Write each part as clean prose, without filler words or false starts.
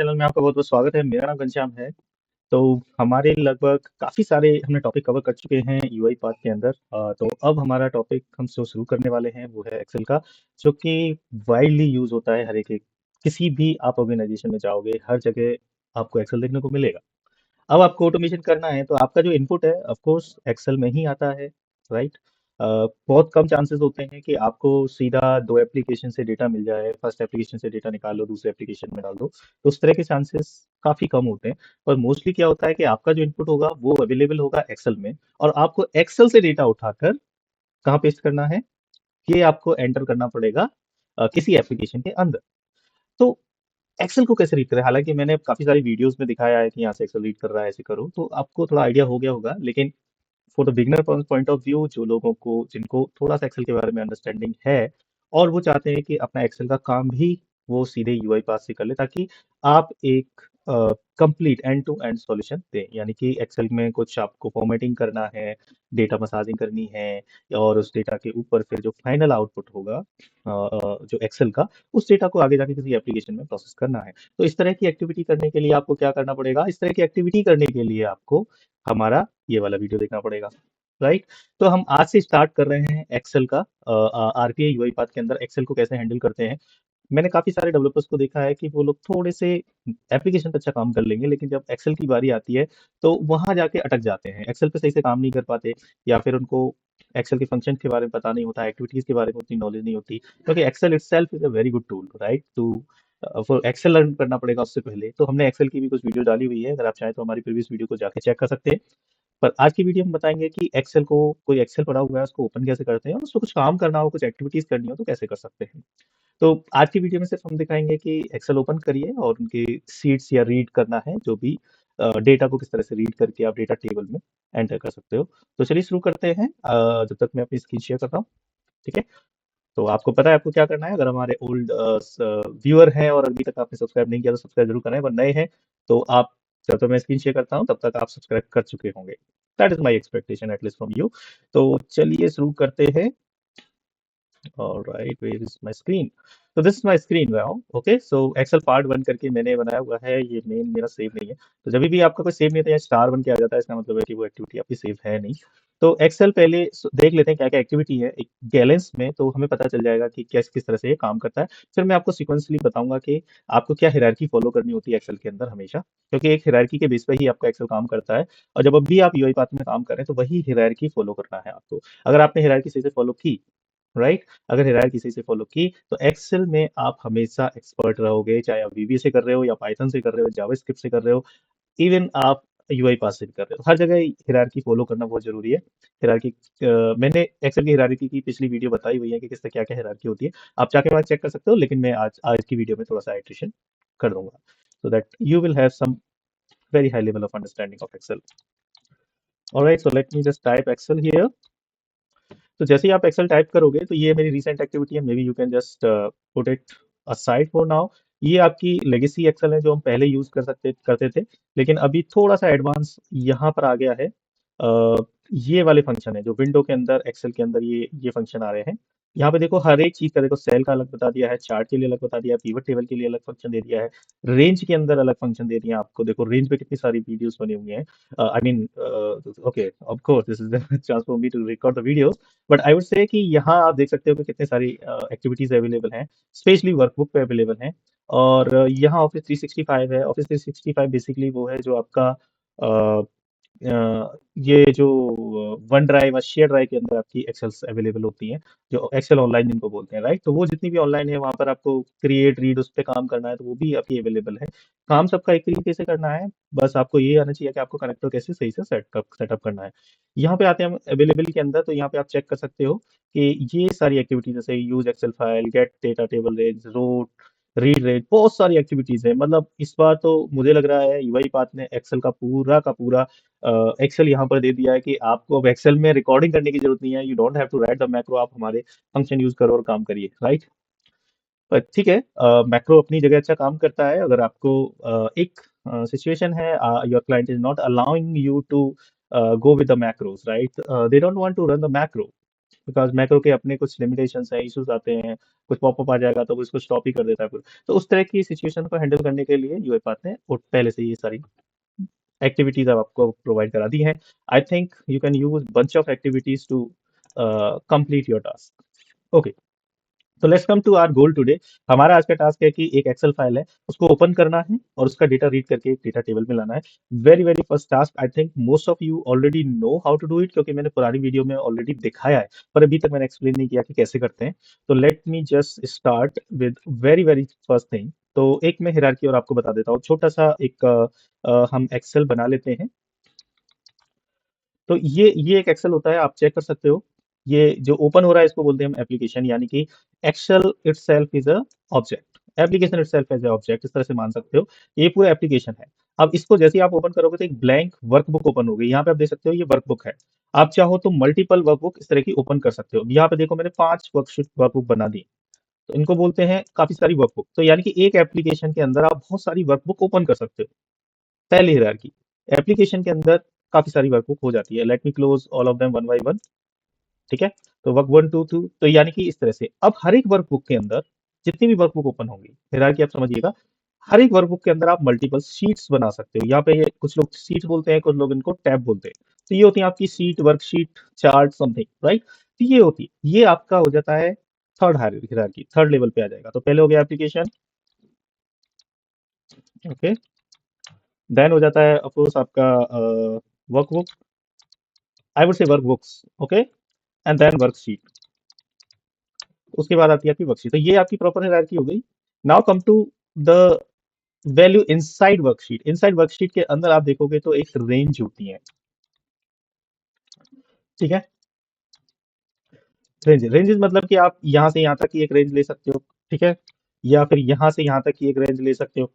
Channel में आपका बहुत-बहुत स्वागत है। मेरा नाम घनश्याम है। तो हमारे लगभग काफ़ी सारे हमने टॉपिक कवर कर चुके हैं यूआई पाथ के अंदर। तो अब हमारा टॉपिक हम जो शुरू करने वाले हैं वो है एक्सेल का, जो कि वाइडली यूज़ होता है हर एक किसी भी आप ऑर्गेनाइजेशन में जाओगे, हर जगह आपको एक्सेल देखने को मिलेगा। अब आपको ऑटोमेशन करना है तो आपका जो इनपुट है ऑफ कोर्स एक्सेल में ही आता है, राइट। बहुत कम चांसेस होते हैं कि आपको सीधा दो एप्लीकेशन से डेटा मिल जाए, फर्स्ट एप्लीकेशन से डेटा निकाल लो दूसरे एप्लीकेशन में डाल दो, तो उस तरह के चांसेस काफ़ी कम होते हैं। और मोस्टली क्या होता है कि आपका जो इनपुट होगा वो अवेलेबल होगा एक्सेल में, और आपको एक्सेल से डेटा उठाकर कहाँ पेस्ट करना है, ये आपको एंटर करना पड़ेगा किसी एप्लीकेशन के अंदर। तो एक्सेल को कैसे रीड करें, हालांकि मैंने काफी सारी वीडियोस में दिखाया है कि यहाँ से एक्सेल रीड कर रहा है, ऐसे करो, तो आपको थोड़ा आइडिया हो गया होगा। लेकिन for the beginner point of view, जो लोगों को जिनको थोड़ा सा एक्सेल के बारे में अंडरस्टैंडिंग है और वो चाहते हैं कि अपना एक्सेल का काम भी वो सीधे यूआई पास से कर ले, ताकि आप एक complete end to end solution दें। यानी कि एक्सेल में कुछ आपको फॉर्मेटिंग करना है, डेटा मसाजिंग करनी है, और उस डेटा के ऊपर फिर जो फाइनल आउटपुट होगा जो एक्सेल का, उस डेटा को आगे जाके किसी एप्लीकेशन में प्रोसेस करना है। तो इस तरह की एक्टिविटी करने के लिए आपको क्या करना पड़ेगा, इस तरह की एक्टिविटी करने के लिए आपको हमारा ये वाला वीडियो देखना पड़ेगा, राइट। तो हम आज से स्टार्ट कर रहे हैं एक्सेल का, आरपीए यूआई पाथ के अंदर एक्सेल को कैसे हैंडल करते हैं। मैंने काफी सारे डेवलपर्स को देखा है कि वो लोग थोड़े से एप्लीकेशन पे अच्छा काम कर लेंगे, लेकिन जब एक्सेल की बारी आती है तो वहां जाके अटक जाते हैं, एक्सेल पे सही से काम नहीं कर पाते, या फिर उनको एक्सेल के फंक्शन के बारे में पता नहीं होता, एक्टिविटीज के बारे में उतनी नॉलेज नहीं होती, क्योंकि Excel itself is a very good tool, right. To for Excel learn करना पड़ेगा उससे पहले। तो हमने एक्सेल की भी कुछ वीडियो डाली हुई है, अगर आप चाहें तो हमारी प्रीवियस वीडियो को जाके चेक कर सकते हैं। पर आज की वीडियो में बताएंगे कि एक्सेल को, कोई एक्सेल पड़ा हुआ है उसको ओपन कैसे करते हैं, और उसको कुछ काम करना हो, कुछ एक्टिविटीज करनी हो तो कैसे कर सकते हैं। तो आज की वीडियो में सिर्फ हम दिखाएंगे कि एक्सेल ओपन करिए और उनके सीट्स या रीड करना है, जो भी डेटा को किस तरह से रीड करके आप डेटा टेबल में एंटर कर सकते हो। तो चलिए शुरू करते हैं। जब तक मैं अपनी स्क्रीन शेयर करता हूँ, ठीक है। तो आपको पता है आपको क्या करना है, अगर हमारे ओल्ड व्यूअर हैं और अभी तक आपने सब्सक्राइब नहीं किया तो सब्सक्राइब जरूर करें, अगर नए हैं तो आप, जब तक मैं स्क्रीन शेयर करता हूँ तब तक आप सब्सक्राइब कर चुके होंगे। That is my expectation at least from you. तो चलिए शुरू करते हैं। All right, where is my screen? So this is my screen now. Okay, so Excel part one करके मैंने बनाया हुआ है, ये नेम मेरा सेव नहीं है। तो जब भी आपका कोई सेव नहीं होता या स्टार बन के आ जाता है, इसका मतलब है कि वो एक्टिविटी आपकी सेव है नहीं। तो एक्सेल पहले देख लेते हैं क्या क्या एक्टिविटी है एक गैलेंस में, तो हमें पता चल जाएगा कि किस किस तरह से ये काम करता है। फिर मैं आपको सिक्वेंसली बताऊंगा कि आपको क्या हिरार्की फॉलो करनी होती है एक्सेल के अंदर हमेशा, क्योंकि एक हिरार्की के बेस पर ही आपका एक्सेल काम करता है। और जब भी आप यूआई पाथ में काम करें तो वही हिरार्की फॉलो करना है आपको। अगर आपने हिरार्की सही से फॉलो की, राइट, अगर हिरार्की किसी से फॉलो की, तो एक्सेल में आप हमेशा एक्सपर्ट रहोगे, चाहे आप वीबी से कर रहे हो या पाइथन से कर रहे हो, जावास्क्रिप्ट से कर रहे हो, इवन आप यूआई पास से भी कर रहे हो, हर जगह हिरार्की फॉलो करना बहुत जरूरी है। हिरार्की, मैंने एक्सेल की हिरार्की की पिछली वीडियो बताई हुई है कि किस तरह क्या क्या हिरार्की होती है, आप जाके वहाँ चेक कर सकते हो, लेकिन मैं आज आज की वीडियो में थोड़ा सा एडिशन कर दूंगा, so that you will have some very high level of understanding of Excel. Alright, so let me just type Excel here. तो जैसे ही आप एक्सेल टाइप करोगे तो ये मेरी रीसेंट एक्टिविटी है, may be you can just put it aside for now. ये आपकी लेगेसी एक्सेल है जो हम पहले यूज कर सकते करते थे, लेकिन अभी थोड़ा सा एडवांस यहाँ पर आ गया है। ये वाले फंक्शन है जो विंडो के अंदर एक्सेल के अंदर ये फंक्शन आ रहे हैं। यहाँ पे देखो हर एक चीज का, देखो सेल का अलग बता दिया है, चार्ट के लिए अलग बता दिया है, पीवट टेबल के लिए अलग फंक्शन दे दिया है, रेंज के अंदर अलग फंक्शन दे दिया है आपको। देखो रेंज पे कितनी सारी वीडियोस बनी हुई हैं। I mean, okay, of course, this is the chance for me to record the videos, but I would say कि यहाँ आप देख सकते हो कि कितने सारी एक्टिविटीज अवेलेबल हैं, स्पेशली वर्कबुक पे अवेलेबल हैं। और यहाँ ऑफिस 365 है। ऑफिस 365 बेसिकली वो है जो आपका ये जो वन ड्राइव और शेयर ड्राइव के अंदर आपकी एक्सेल्स अवेलेबल होती हैं, जो एक्सेल ऑनलाइन जिनको बोलते हैं, राइट। तो वो जितनी भी ऑनलाइन है वहाँ पर आपको क्रिएट रीड उस पर काम करना है, तो वो भी आपकी अवेलेबल है। काम सबका एक तरीके से करना है, बस आपको ये आना चाहिए कि आपको कनेक्टर कैसे सही से सेटअप करना है। यहाँ पे आते हैं हम अवेलेबल के अंदर, तो यहाँ पे आप चेक कर सकते हो कि ये सारी एक्टिविटीज जैसे use Excel file, get data table range, root, read range, बहुत सारी एक्टिविटीज है। मतलब इस बार तो मुझे लग रहा है यूआई पाथ ने एक्सेल का पूरा एक्सेल यहाँ पर दे दिया है कि आपको अब एक्सेल में रिकॉर्डिंग करने की जरूरत नहीं है, you don't have to write the macro, आप हमारे फंक्शन यूज करो और काम करिए, राइट। पर ठीक है, मैक्रो अपनी जगह अच्छा काम करता है। अगर आपको एक सिचुएशन है, your client is not allowing you to go with the macros, right, they don't want to run the macro, because macro के अपने कुछ लिमिटेशंस हैं, इश्यूज आते हैं, कुछ पॉपअप आ जाएगा तो कुछ कुछ स्टॉप ही कर देता है फिर। तो उस तरह की सिचुएशन को हैंडल करने के लिए यूएपाथ ने वो पहले से ये सारी एक्टिविटीज अब आपको प्रोवाइड करा दी हैं। I think you can use bunch of activities to complete your task. Okay, तो let's come to our goal today. हमारा आज का टास्क है कि एक एक्सेल फाइल है, उसको ओपन करना है और उसका डेटा रीड करके एक डेटा टेबल में लाना है। Very very first task, I think most of you already know how to do it, क्योंकि मैंने पुरानी वीडियो में ऑलरेडी दिखाया है, पर अभी तक मैंने एक्सप्लेन नहीं किया कि कैसे करते हैं। तो late me just start with very very first thing. तो एक मैं हिरारकी और आपको बता देता हूँ, छोटा सा एक हम एक्सेल बना लेते हैं। तो ये एक एक्सेल होता है, आप चेक कर सकते हो। ये जो ओपन हो रहा है इसको बोलते हैं हम एप्लीकेशन, यानी कि Excel itself is a object, application itself as a object, इस तरह से मान सकते हो। ये पूरा एप्लीकेशन है। अब इसको जैसे ही आप ओपन करोगे तो एक ब्लैंक वर्कबुक ओपन होगी। यहाँ पे आप देख सकते हो ये वर्कबुक है। आप चाहो तो मल्टीपल वर्कबुक इस तरह की ओपन कर सकते हो। यहाँ पे देखो मैंने 5 वर्कशीट वर्कबुक बना दी। तो इनको बोलते हैं काफी सारी वर्कबुक। तो यानी कि एक एप्लीकेशन के अंदर आप बहुत सारी वर्कबुक ओपन कर सकते हो। पहली हिरारकी, एप्लीकेशन के अंदर काफी सारी वर्कबुक हो जाती है। Let me close all of them one by one. ठीक है, तो वर्क वन टू टू, तो यानी कि इस तरह से अब हर एक वर्कबुक के अंदर जितनी भी वर्कबुक ओपन होंगी, हिरारकी आप समझिएगा, हर एक वर्कबुक के अंदर आप मल्टीपल शीट्स बना सकते हो। यहाँ पे ये कुछ लोग सीट बोलते हैं, कुछ लोग इनको टैब बोलते हैं। तो ये होती है आपकी seat, worksheet, chart, something, right. तो ये होती है, ये आपका हो जाता है थर्ड हिरारकी, थर्ड लेवल पे आ जाएगा। तो पहले हो गया एप्लीकेशन, ओके, देन हो जाता है ऑफकोर्स आपका workbook, I would say workbooks, okay, and then worksheet. उसके बाद आती है आपकी वर्कशीट। तो ये आपकी प्रॉपर हायरार्की हो गई। Now come to the value inside worksheet. Inside worksheet के अंदर आप देखोगे तो एक रेंज होती है। ठीक है, रेंजेस मतलब कि आप यहाँ से यहाँ तक की एक रेंज ले सकते हो। ठीक है, या फिर यहाँ से यहाँ तक की एक रेंज ले सकते हो।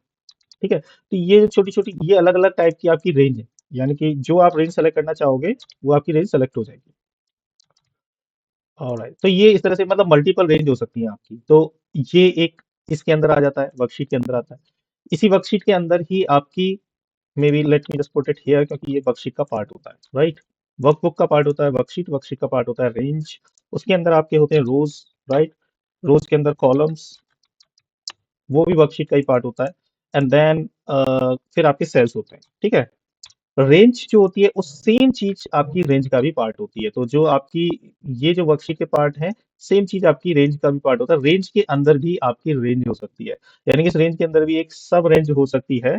ठीक है, तो ये छोटी छोटी, ये अलग अलग टाइप की आपकी रेंज है। यानी कि जो आप रेंज सेलेक्ट करना चाहोगे वो आपकी रेंज सेलेक्ट हो जाएगी। ऑलराइट, तो ये इस तरह से मतलब मल्टीपल रेंज हो सकती है आपकी। तो ये एक इसके अंदर आ जाता है, वर्कशीट के अंदर आता है। इसी वर्कशीट के अंदर ही आपकी, may be late me just put it here, क्योंकि ये वर्कशीट का पार्ट होता है, राइट। वर्कबुक का पार्ट होता है वर्कशीट, वर्कशीट का पार्ट होता है रेंज। उसके अंदर आपके होते हैं रोज, राइट। रोज के अंदर कॉलम्स, वो भी वर्कशीट का ही पार्ट होता है। एंड देन फिर आपके सेल्स होते हैं। ठीक है, रेंज जो होती है उस सेम चीज आपकी रेंज का भी पार्ट होती है। तो जो आपकी ये जो वर्कशीट के पार्ट है, सेम चीज आपकी रेंज का भी पार्ट होता है। रेंज के अंदर भी आपकी रेंज हो सकती है, यानी कि इस रेंज के अंदर भी एक सब रेंज हो सकती है।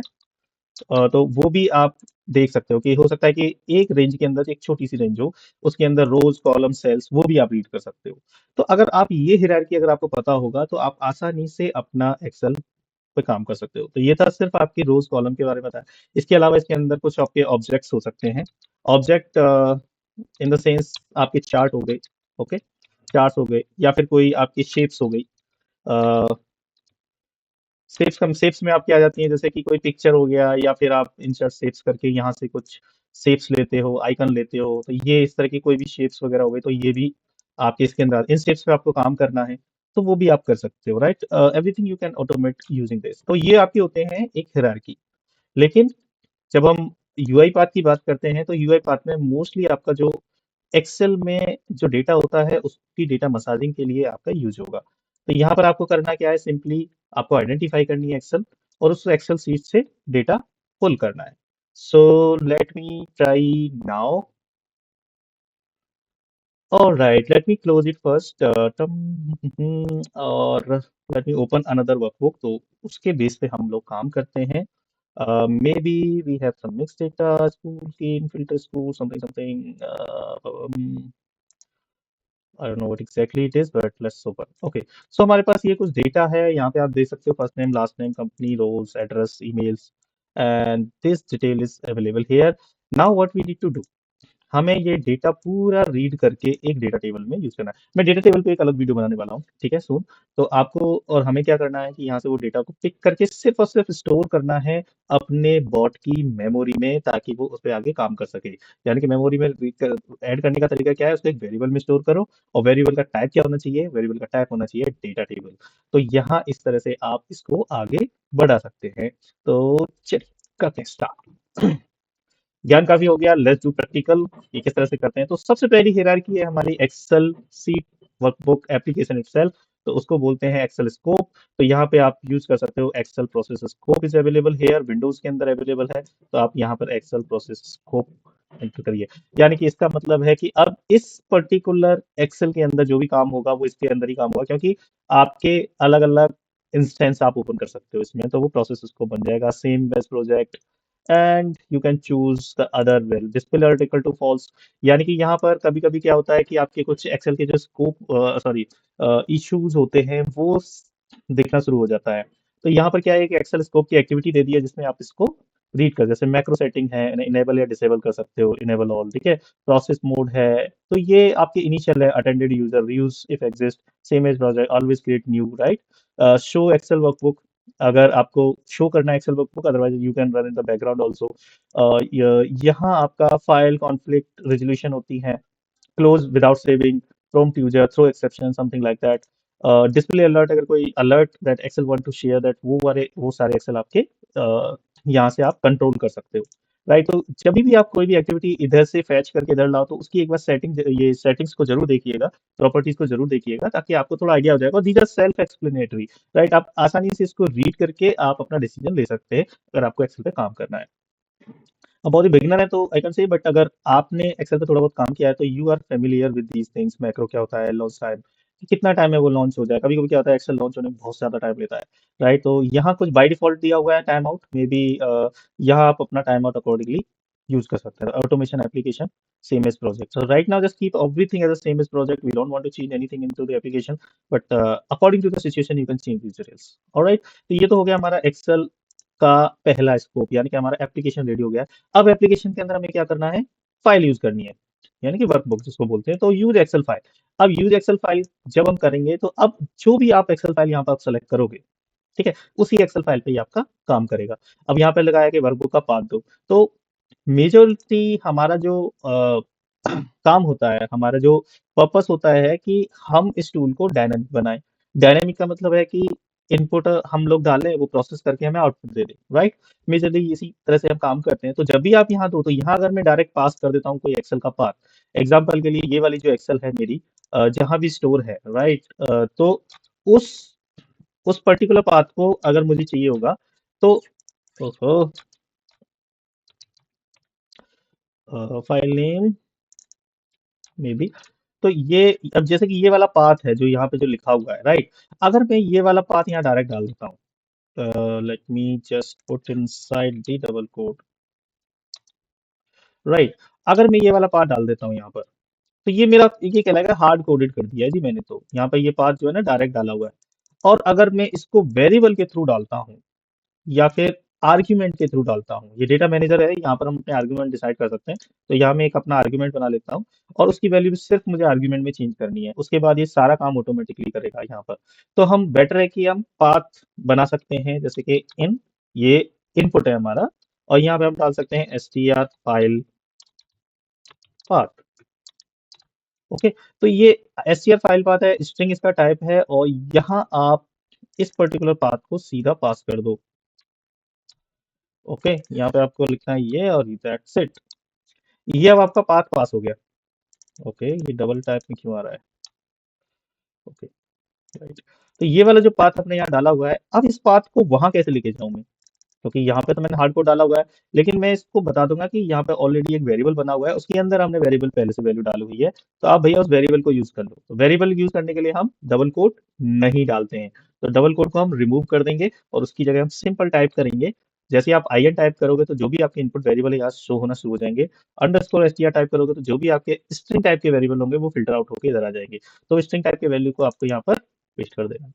तो वो भी आप देख सकते हो कि हो सकता है कि एक रेंज के अंदर एक छोटी सी रेंज हो, उसके अंदर रोज कॉलम सेल्स वो भी आप रीड कर सकते हो। तो अगर आप ये हिरारकी अगर आपको पता होगा तो आप आसानी से अपना एक्सेल पे काम कर सकते हो। तो ये था सिर्फ आपकी रोज कॉलम के बारे में था। इसके अलावा इसके अंदर कुछ आपके ऑब्जेक्ट्स हो सकते हैं। ऑब्जेक्ट इन द सेंस आपके चार्ट हो गए, ओके, चार्ट्स हो गए, या फिर कोई आपकी शेप्स हो गई। शेप्स में आपकी आ जाती हैं, जैसे कि कोई पिक्चर हो गया, या फिर आप इंसर्ट शेप्स करके यहाँ से कुछ शेप्स लेते हो, आइकन लेते हो। तो ये इस तरह की कोई भी शेप्स वगैरह हो गई, तो ये भी आपके इसके अंदर इन शेप्स पे आपको काम करना है, तो वो भी आप कर सकते हो, right. Everything you can automate using this. तो ये आपके होते हैं एक हिरारकी। लेकिन जब हम यूआई पाथ की बात करते हैं तो यूआई पाथ में मोस्टली आपका जो एक्सेल में जो डेटा होता है उसकी डेटा मसाजिंग के लिए आपका यूज होगा। तो यहाँ पर आपको करना क्या है, सिंपली आपको आइडेंटिफाई करनी है एक्सेल, और उस एक्सेल सीट से डेटा पुल करना है। सो let me try now. Alright, let me close it first. और let me open another workbook। तो उसके बेस पे हम लोग काम करते हैं। Maybe we have some mixed data, school, teen, filter school, something, something. I don't know what exactly it is, but let's open. Okay, so हमारे पास ये कुछ डेटा है। यहाँ पे आप देख सकते हो first name, last name, company, roles, address, emails, and this detail is available here. Now what we need to do, हमें ये डेटा पूरा रीड करके एक डेटा टेबल में यूज करना है। मैं डेटा टेबल पे एक अलग वीडियो बनाने वाला हूँ, ठीक है, सुन। तो आपको और हमें क्या करना है कि यहाँ से वो डेटा को पिक करके सिर्फ और सिर्फ स्टोर करना है अपने बॉट की मेमोरी में, ताकि वो उस पर आगे काम कर सके। यानी कि मेमोरी में ऐड करने का तरीका क्या है, उसको एक वेरिएबल में स्टोर करो, और वेरिएबल का टाइप क्या होना चाहिए, वेरिएबल का टाइप होना चाहिए डेटा टेबल। तो यहाँ इस तरह से आप इसको आगे बढ़ा सकते हैं। तो चलिए करते हैं स्टार्ट। ज्ञान काफी हो गया, लेट्स डू प्रैक्टिकल। ये किस तरह से करते हैं? तो सबसे पहली हायरार्की है हमारी Excel sheet workbook application itself, तो उसको बोलते हैं एक्सेल स्कोप। तो यहाँ पे आप यूज कर सकते हो Excel process scope is available here, Windows के अंदर अवेलेबल है। तो आप यहाँ पर एक्सेल प्रोसेस स्कोप एंटर करिए। यानी कि इसका मतलब है कि अब इस पर्टिकुलर एक्सेल के अंदर जो भी काम होगा वो इसके अंदर ही काम होगा, क्योंकि आपके अलग अलग इंस्टेंस आप ओपन कर सकते हो इसमें, तो वो प्रोसेस स्कोप बन जाएगा। Same base project and you can choose the other well display article to false. यानी कि यहाँ पर कभी कभी क्या होता है कि आपके कुछ एक्सेल के जो स्कोप सॉरी इश्यूज होते हैं वो दिखना शुरू हो जाता है। तो यहाँ पर क्या है कि एक्सेल स्कोप की एक्टिविटी दे दी है जिसमें आप इसको रीड कर, जैसे मैक्रो सेटिंग है, इनेबल या डिसेबल कर सकते हो, इनेबल ऑल, ठीक है। प्रोसेस मोड है, तो ये आपके इनिशियल है, attended user use if exist, same as project, always create new, right. Show Excel workbook, अगर आपको शो करना है Excel workbook, otherwise you can run in the background also. यहाँ आपका फाइल कॉन्फ्लिक्ट रेजोल्यूशन होती है, close without saving, prompt user, throw exception, something like that. Display alert, अगर कोई alert that Excel want to share that, वो सारे Excel आपके यहाँ से आप कंट्रोल कर सकते हो, राइट। तो जब भी आप कोई भी एक्टिविटी इधर से फैच करके इधर लाओ, तो उसकी एक बार ये सेटिंग्स को जरूर देखिएगा, प्रॉपर्टीज को जरूर देखिएगा, ताकि आपको थोड़ा आइडिया हो जाएगा। These are self explanatory, right. आप आसानी से इसको रीड करके आप अपना डिसीजन ले सकते हैं अगर आपको एक्सेल पे काम करना है। अब बहुत ही बिगिनर है तो आई कैन से, बट अगर आपने एक्सेल पे थोड़ा बहुत काम किया है तो you are familiar with these things. Macro क्या होता है, लॉन्च टाइम कितना टाइम है वो लॉन्च हो जाए, कभी कभी क्या होता है एक्सेल लॉन्च होने में बहुत ज्यादा टाइम लेता है, राइट। तो यहाँ कुछ बाय डिफॉल्ट दिया हुआ है टाइम आउट, मे बी यहाँ आप अपना टाइम आउट अकॉर्डिंगली यूज कर सकते हैं। Automation application same as project, so right now just keep everything as the same as project, we don't want to change anything into the application, but according to the situation you can change these details, alright. तो ये तो हो गया हमारा Excel का पहला scope, यानी कि हमारा एप्लीकेशन रेडी हो गया है। अब एप्लीकेशन के अंदर हमें क्या करना है, फाइल यूज करनी है, यानी कि वर्कबुक जिसको बोलते हैं। तो यूज एक्सेल फाइल, अब यूज एक्सेल फाइल जब हम करेंगे तो अब जो भी आप एक्सेल फाइल यहाँ पर आप सेलेक्ट करोगे, ठीक है, उसी एक्सेल फाइल पे ही आपका काम करेगा। अब यहाँ पे लगाया कि वर्कबुक का पाथ दो, तो मेजोरिटी हमारा जो काम होता है, हमारा जो पर्पस होता है कि हम इस टूल को डायनामिक बनाएं। डायनामिक का मतलब है कि इनपुट हम लोग डालें, वो प्रोसेस करके हमें आउटपुट दे दे, राइट। मेजरली इसी तरह से हम काम करते हैं। तो जब भी आप यहाँ दो, तो यहाँ अगर मैं डायरेक्ट पास कर देता हूँ कोई एक्सेल का पाथ, एग्जाम्पल के लिए ये वाली जो एक्सेल है मेरी, जहाँ भी स्टोर है, राइट, तो उस उस पर्टिकुलर पाथ को अगर मुझे चाहिए होगा तो ओहो, फाइल नेम मे बी, तो ये, अब जैसे कि ये वाला पाथ है जो यहाँ पे जो लिखा हुआ है, राइट, अगर मैं ये वाला पाथ यहाँ डायरेक्ट डाल देता हूँ, late me just put inside the double quote, right. अगर मैं ये वाला पाथ डाल देता हूँ यहाँ पर, तो ये मेरा ये कहलाएगा हार्ड कोडेड कर दिया है जी मैंने। तो यहाँ पर ये पाथ जो है ना डायरेक्ट डाला हुआ है। और अगर मैं इसको वेरिएबल के थ्रू डालता हूँ या फिर आर्ग्यूमेंट के थ्रू डालता हूँ, ये डेटा मैनेजर है, यहाँ पर हम अपने आर्ग्यूमेंट डिसाइड कर सकते हैं। तो यहाँ मैं एक अपना आर्ग्यूमेंट बना लेता हूँ और उसकी वैल्यू भी सिर्फ मुझे आर्ग्यूमेंट में चेंज करनी है, उसके बाद ये सारा काम ऑटोमेटिकली करेगा यहाँ पर। तो हम बेटर है कि हम पाथ बना सकते हैं, जैसे कि इन, ये इनपुट है हमारा, और यहाँ पे हम डाल सकते हैं str फाइल पाथ, ओके। तो ये str फाइल पाथ है, स्ट्रिंग इसका टाइप है, और यहाँ आप इस पर्टिकुलर पाथ को सीधा पास कर दो, ओके। यहाँ पे आपको लिखना है ये, और दैट्स इट। ये अब आपका पाथ पास हो गया, ओके। ये डबल टाइप में क्यों आ रहा है, ओके, राइट। तो ये वाला जो पाथ आपने यहाँ डाला हुआ है, अब इस पाथ को वहां कैसे लेके जाऊं मैं, क्योंकि यहाँ पे तो मैंने हार्ड कोड डाला हुआ है, लेकिन मैं इसको बता दूंगा कि यहाँ पे ऑलरेडी एक वेरिएबल बना हुआ है, उसके अंदर हमने वेरिएबल पहले से वैल्यू डाली हुई है। तो आप भैया उस वेरिएबल को यूज कर लो। तो वेरिएबल यूज करने के लिए हम डबल कोड नहीं डालते हैं, तो डबल कोड को हम रिमूव कर देंगे और उसकी जगह हम सिंपल टाइप करेंगे। जैसे आप आई एन टाइप करोगे तो जो भी आपके इनपुट वेरिएबल है यहाँ शो होना शुरू हो जाएंगे। Underscore S T R type करोगे तो जो भी आपके स्ट्रिंग टाइप के वेरिएबल होंगे वो फिल्टर आउट होकर इधर आ जाएंगे। तो स्ट्रिंग टाइप के वैल्यू को आपको यहाँ पर पेस्ट कर देना,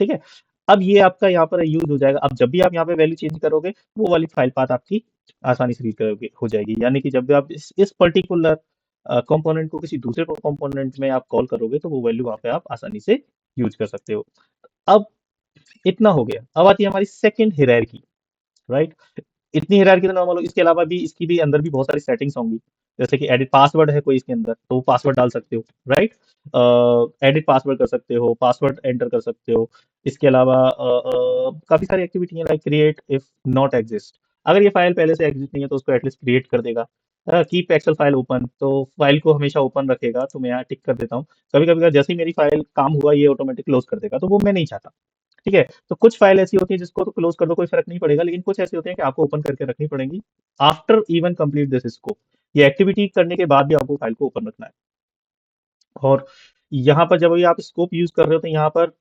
ठीक है। अब ये आपका यहाँ पर यूज हो जाएगा। अब जब भी आप यहाँ पे वैल्यू चेंज करोगे, वो वाली फाइल पाथ आपकी आसानी से रीड करोगे हो जाएगी। यानी कि जब भी आप इस पर्टिकुलर कंपोनेंट को किसी दूसरे कंपोनेंट में आप कॉल करोगे, तो वो वैल्यू वहाँ पे आप आसानी से यूज कर सकते हो। अब इतना हो गया, अब आती है हमारी सेकंड हायरार्की, राइट। इतनी हायरार्की तो नॉर्मल हो, इसके अलावा भी इसकी भी अंदर भी बहुत सारी सेटिंग्स होंगी। जैसे कि एडिट पासवर्ड है कोई इसके अंदर, तो वो पासवर्ड डाल सकते हो, राइट। एडिट पासवर्ड कर सकते हो, पासवर्ड एंटर कर सकते हो। इसके अलावा काफी सारी एक्टिविटी है, like create if not exist. अगर ये फाइल पहले से एग्जिस्ट नहीं है तो उसको एटलीस्ट क्रिएट कर देगा। कीप एक्सेल फाइल ओपन, तो फाइल को हमेशा ओपन रखेगा, तो मैं यहाँ टिक कर देता हूँ। कभी कभी जैसे ही मेरी फाइल काम हुआ ये ऑटोमेटिक क्लोज कर देगा, तो वो मैं नहीं चाहता। ठीक है। तो कुछ फाइल ऐसी होती है जिसको तो क्लोज कर दो कोई फर्क नहीं पड़ेगा, लेकिन कुछ ऐसी होती है कि आपको ओपन करके रखनी पड़ेगी after even complete this scope. ये एक्टिविटी करने के बाद भी आपको फाइल को ओपन रखना है। और यहाँ पर जब भी आप स्कोप यूज कर रहे हो तो यहाँ पर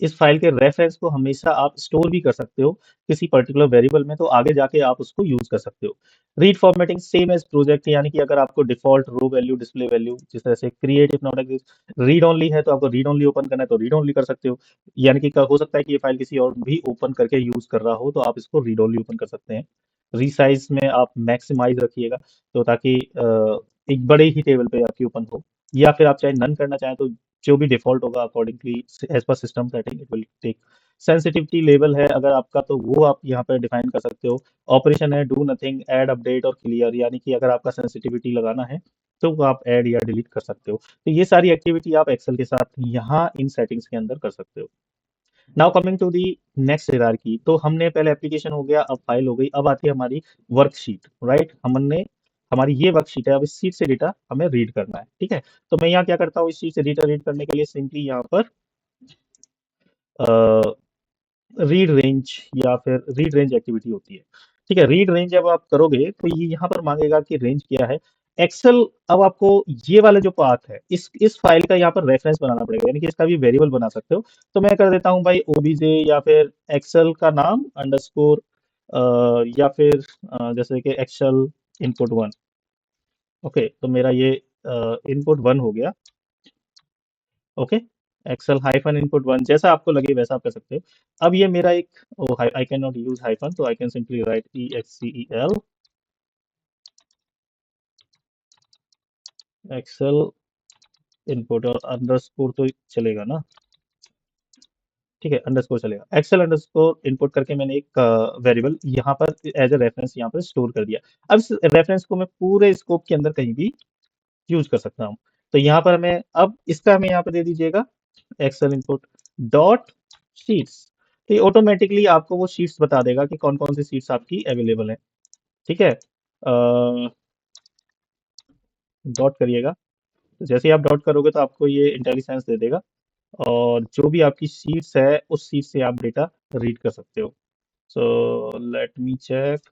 इस फाइल के रेफरेंस को हमेशा आप स्टोर भी कर सकते हो किसी पर्टिकुलर वेरिएबल में, तो आगे जाके आप उसको यूज कर सकते हो। Read formatting same as project, यानी कि अगर आपको default row value display value जिस तरह से create if not exist, read only है तो आपको रीड ओनली ओपन करना है तो रीड ओनली कर सकते हो। यानी कि हो सकता है कि ये फाइल किसी और भी ओपन करके यूज कर रहा हो, तो आप इसको रीड ओनली ओपन कर सकते हैं। रीसाइज में आप मैक्सिमाइज रखिएगा, तो ताकि एक बड़े ही टेबल पे आपकी ओपन हो। या फिर आप चाहे नन करना चाहें तो जो भी डिफॉल्ट होगा accordingly as per system setting it will take. Sensitivity level है अगर आपका, तो वो आप यहाँ पर डिफाइन कर सकते हो। ऑपरेशन है डू नथिंग, ऐड अपडेट और क्लियर, यानी कि अगर आपका सेंसिटिविटी लगाना है तो वो आप ऐड या डिलीट कर सकते हो। तो ये सारी एक्टिविटी आप एक्सेल के साथ यहाँ इन सेटिंग्स के अंदर कर सकते हो। Now coming to the next hierarchy, तो हमने पहले एप्लीकेशन हो गया, अब फाइल हो गई, अब आती है हमारी वर्कशीट। राइट, हमने हमारी ये वर्कशीट है, अब इस शीट से डेटा हमें रीड करना है। ठीक है। तो मैं यहाँ क्या करता हूँ, इस शीट से डेटा रीड करने के लिए सिंपली यहाँ पर रीड रेंज या फिर रीड रेंज एक्टिविटी होती है। ठीक है। रीड रेंज जब आप करोगे तो ये यहाँ पर मांगेगा कि रेंज क्या है। एक्सेल अब आपको ये वाला जो पाथ है इस फाइल का यहाँ पर रेफरेंस बनाना पड़ेगा, यानी कि इसका भी वेरिएबल बना सकते हो। तो मैं कर देता हूँ भाई ओबीजे या फिर एक्सेल का नाम अंडरस्कोर, या फिर जैसे कि एक्सेल इनपुट वन। ओके, तो मेरा ये इनपुट वन हो गया। Okay. Excel hyphen input one, जैसा आपको लगे वैसा आप कर सकते हो। अब ये मेरा एक, I can not use hyphen, तो I can simply write EXCEL excel input, और अंडरस्कोर तो चलेगा ना। ठीक है, अंडरस्कोर चलेगा। एक्सेल अंडरस्कोर इनपुट करके मैंने एक वेरिएबल यहाँ पर एज ए रेफरेंस यहाँ पर स्टोर कर दिया। अब इस रेफरेंस को मैं पूरे स्कोप के अंदर कहीं भी यूज कर सकता हूँ। तो यहाँ पर मैं अब इसका हमें यहाँ पर दे दीजिएगा एक्सेल इनपुट डॉट शीट्स। तो ये ऑटोमेटिकली आपको वो शीट्स बता देगा कि कौन कौन सी शीट्स आपकी अवेलेबल है। ठीक है। डॉट करिएगा, तो जैसे ही आप डॉट करोगे तो आपको ये इंटेलिजेंस दे देगा, और जो भी आपकी शीट्स है उस शीट से आप डेटा रीड कर सकते हो। So let me check.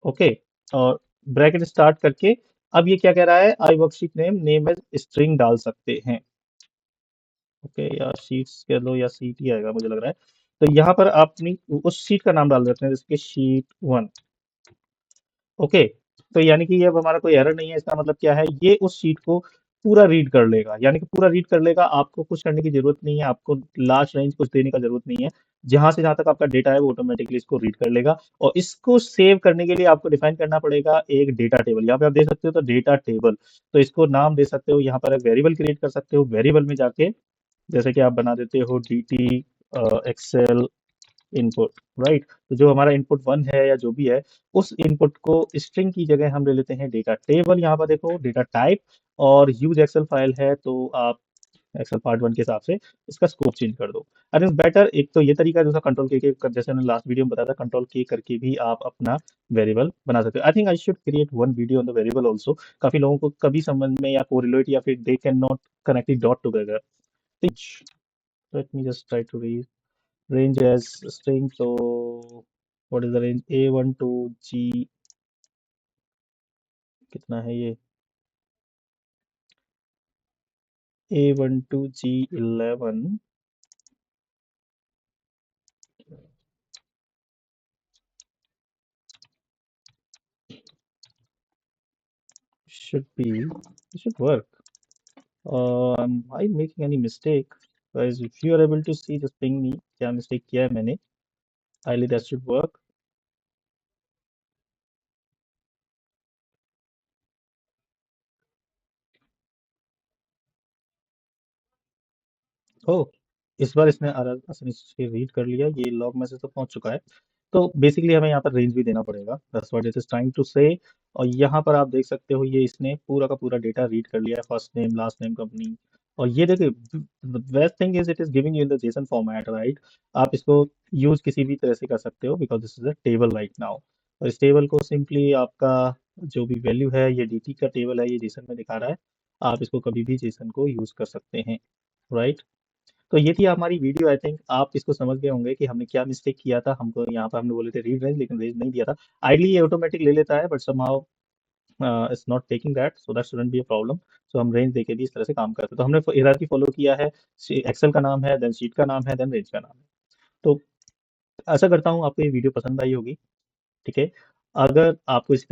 Okay. और ब्रैकेट स्टार्ट करके अब ये क्या कह रहा है, I worksheet name name as string डाल सकते हैं। ओके, या शीट्स कह लो या सीट ही आएगा मुझे लग रहा है। तो यहाँ पर आप अपनी उस शीट का नाम डाल देते हैं, जैसे कि शीट वन। ओके। तो यानी कि ये अब हमारा कोई एरर नहीं है, इसका मतलब क्या है, ये उस शीट को पूरा रीड कर लेगा, यानी कि पूरा रीड कर लेगा, आपको कुछ करने की जरूरत नहीं है, आपको लास्ट रेंज कुछ देने का जरूरत नहीं है। जहां से जहां तक आपका डेटा है वो ऑटोमेटिकली इसको रीड कर लेगा। और इसको सेव करने के लिए आपको डिफाइन करना पड़ेगा एक डेटा टेबल। यहाँ पे आप देख सकते हो तो डेटा टेबल, तो इसको नाम दे सकते हो, यहाँ पर एक वेरिएबल क्रिएट कर सकते हो। वेरिएबल में जाके जैसे कि आप बना देते हो DT एक्सेल इनपुट। राइट, तो जो हमारा इनपुट वन है या जो भी है, उस इनपुट को स्ट्रिंग की जगह हम ले लेते हैं डेटा टेबल। यहाँ पर देखो डेटा टाइप, और यूज एक्सेल फाइल है तो आप एक्सेल पार्ट वन के हिसाब से इसका स्कोप चेंज कर दो। आई थिंक बेटर, एक तो ये तरीका है, दूसरा कंट्रोल के जैसे मैंने लास्ट वीडियो में बताया था, कंट्रोल के करके भी आप अपना वेरिएबल बना सकते हो। I think I should create one video on the variable also. काफी लोगों को कभी समझ में या कोरिलेट या फिर they can not connect the dot together. Let me just try to read range as string. So what is the range, A1 to G, कितना है ये, A1 to G11 should be, it should work. Am I making any mistake? Guys, if you are able to see, just ping me क्या mistake किया है मैंने। Highly that should work. ओह, इस बार इसने आसानी से रीड कर लिया, ये लॉग मैसेज तो पहुंच चुका है। तो बेसिकली हमें यहाँ पर रेंज भी देना पड़ेगा, that's what it is trying to say. और यहाँ पर आप देख सकते हो ये इसने पूरा का पूरा डेटा रीड कर लिया है, first name last name company और ये देखिए, best thing is it is giving you in the JSON format, right? आप इसको यूज किसी भी तरह से कर सकते हो because this is a table right now. और इस टेबल को सिंपली आपका जो भी वैल्यू है, ये dt का टेबल है, ये जेसन में दिखा रहा है। आप इसको कभी भी जेसन को यूज कर सकते हैं, राइट? तो ये थी हमारी वीडियो। आई थिंक आप इसको समझ गए होंगे कि हमने क्या मिस्टेक किया था। हमको यहाँ पर हमने बोले थे रीड रेंज, लेकिन रेंज नहीं दिया था। आइडली ये ऑटोमेटिक ले लेता है, but somehow it's not taking that, so that shouldn't be a problem. So हम रेंज देके भी इस तरह से काम करते हैं। तो हमने हायरार्की फॉलो किया है। एक्सेल का नाम है, देन शीट का नाम है, देन रेंज का नाम है। तो आशा करता हूँ आपको ये वीडियो पसंद आई होगी। ठीक है, अगर आपको इस